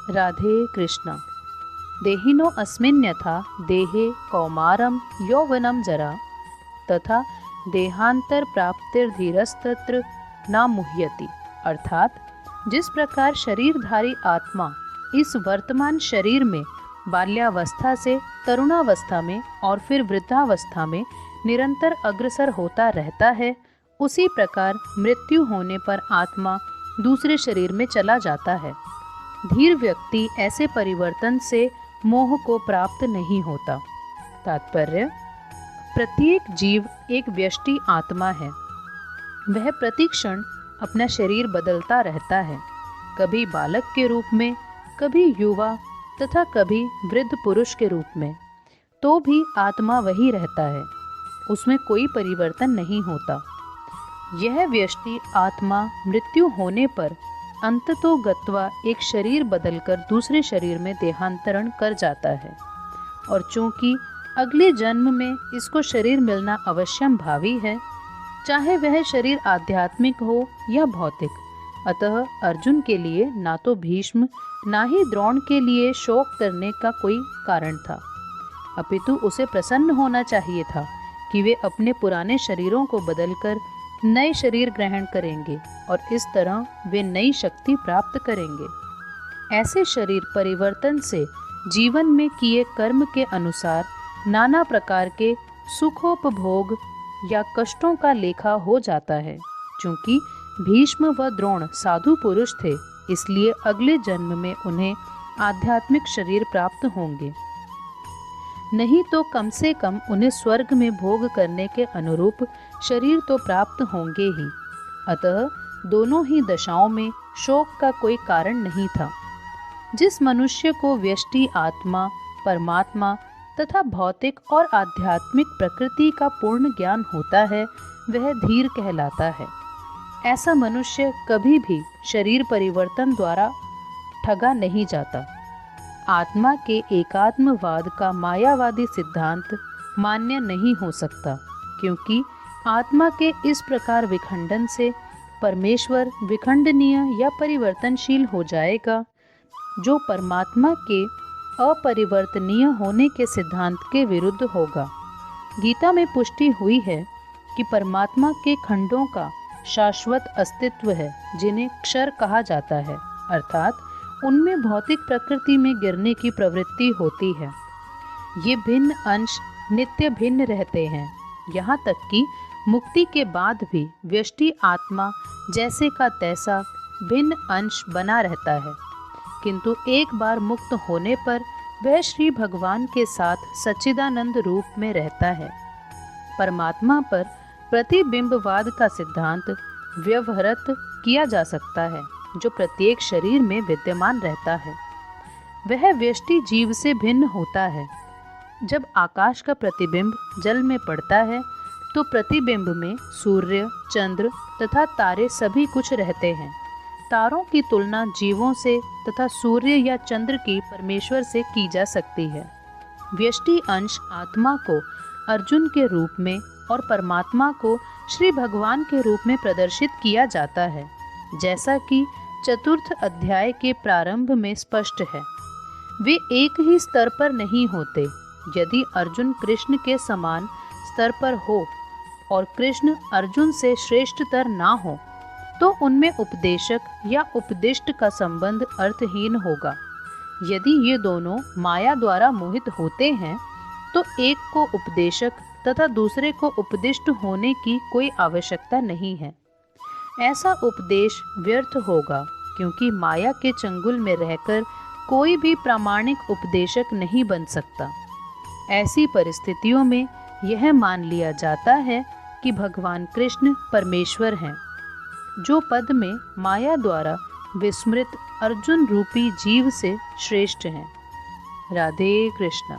राधे कृष्ण। देहिनो अस्मिन्यथा देहे कौमारम यौवनम जरा तथा देहांतर प्राप्तिर्धीरस्तत्र न मुह्यति। अर्थात जिस प्रकार शरीरधारी आत्मा इस वर्तमान शरीर में बाल्यावस्था से तरुणावस्था में और फिर वृद्धावस्था में निरंतर अग्रसर होता रहता है, उसी प्रकार मृत्यु होने पर आत्मा दूसरे शरीर में चला जाता है। धीर व्यक्ति ऐसे परिवर्तन से मोह को प्राप्त नहीं होता। तात्पर्य: प्रत्येक जीव एक व्यष्टि आत्मा है। वह प्रतिक्षण अपना शरीर बदलता रहता है, कभी बालक के रूप में, कभी युवा तथा कभी वृद्ध पुरुष के रूप में। तो भी आत्मा वही रहता है, उसमें कोई परिवर्तन नहीं होता। यह व्यष्टि आत्मा मृत्यु होने पर अंततो गत्वा एक शरीर बदलकर दूसरे शरीर में देहांतरण कर जाता है, और चूंकि अगले जन्म में इसको शरीर मिलना अवश्यम भावी है, चाहे वह शरीर आध्यात्मिक हो या भौतिक। अतः अर्जुन के लिए ना तो भीष्म ना ही द्रोण के लिए शोक करने का कोई कारण था, अपितु उसे प्रसन्न होना चाहिए था कि वे अपने पुराने शरीरों को बदलकर नए शरीर ग्रहण करेंगे और इस तरह वे नई शक्ति प्राप्त करेंगे। ऐसे शरीर परिवर्तन से जीवन में किए कर्म के अनुसार नाना प्रकार के सुखोपभोग या कष्टों का लेखा हो जाता है। चूंकि भीष्म व द्रोण साधु पुरुष थे, इसलिए अगले जन्म में उन्हें आध्यात्मिक शरीर प्राप्त होंगे, नहीं तो कम से कम उन्हें स्वर्ग में भोग करने के अनुरूप शरीर तो प्राप्त होंगे ही। अतः दोनों ही दशाओं में शोक का कोई कारण नहीं था। जिस मनुष्य को व्यष्टि आत्मा, परमात्मा तथा भौतिक और आध्यात्मिक प्रकृति का पूर्ण ज्ञान होता है, वह धीर कहलाता है। ऐसा मनुष्य कभी भी शरीर परिवर्तन द्वारा ठगा नहीं जाता। आत्मा के एकात्मवाद का मायावादी सिद्धांत मान्य नहीं हो सकता, क्योंकि आत्मा के इस प्रकार विखंडन से परमेश्वर विखंडनीय या परिवर्तनशील हो जाएगा, जो परमात्मा के अपरिवर्तनीय होने के सिद्धांत के विरुद्ध होगा। गीता में पुष्टि हुई है कि परमात्मा के खंडों का शाश्वत अस्तित्व है, जिन्हें क्षर कहा जाता है, अर्थात उनमें भौतिक प्रकृति में गिरने की प्रवृत्ति होती है। ये भिन्न अंश नित्य भिन्न रहते हैं, यहाँ तक कि मुक्ति के बाद भी व्यष्टि आत्मा जैसे का तैसा भिन्न अंश बना रहता है, किंतु एक बार मुक्त होने पर वह श्री भगवान के साथ सच्चिदानंद रूप में रहता है। परमात्मा पर प्रतिबिंबवाद का सिद्धांत व्यवहृत किया जा सकता है, जो प्रत्येक शरीर में विद्यमान रहता है। वह व्यष्टि जीव से भिन्न होता है। जब आकाश का प्रतिबिंब जल में पड़ता है, तो प्रतिबिंब में सूर्य, चंद्र तथा तारे सभी कुछ रहते हैं। तारों की तुलना जीवों से तथा सूर्य या चंद्र की परमेश्वर से की जा सकती है। व्यष्टि अंश आत्मा को अर्जुन के रूप में और परमात्मा को श्री भगवान के रूप में प्रदर्शित किया जाता है, जैसा कि चतुर्थ अध्याय के प्रारंभ में स्पष्ट है। वे एक ही स्तर पर नहीं होते। यदि अर्जुन कृष्ण के समान स्तर पर हो और कृष्ण अर्जुन से श्रेष्ठतर ना हो, तो उनमें उपदेशक या उपदिष्ट का संबंध अर्थहीन होगा। यदि ये दोनों माया द्वारा मोहित होते हैं, तो एक को उपदेशक तथा दूसरे को उपदिष्ट होने की कोई आवश्यकता नहीं है। ऐसा उपदेश व्यर्थ होगा, क्योंकि माया के चंगुल में रहकर कोई भी प्रामाणिक उपदेशक नहीं बन सकता। ऐसी परिस्थितियों में यह मान लिया जाता है कि भगवान कृष्ण परमेश्वर हैं, जो पद में माया द्वारा विस्मृत अर्जुन रूपी जीव से श्रेष्ठ हैं। राधे कृष्ण।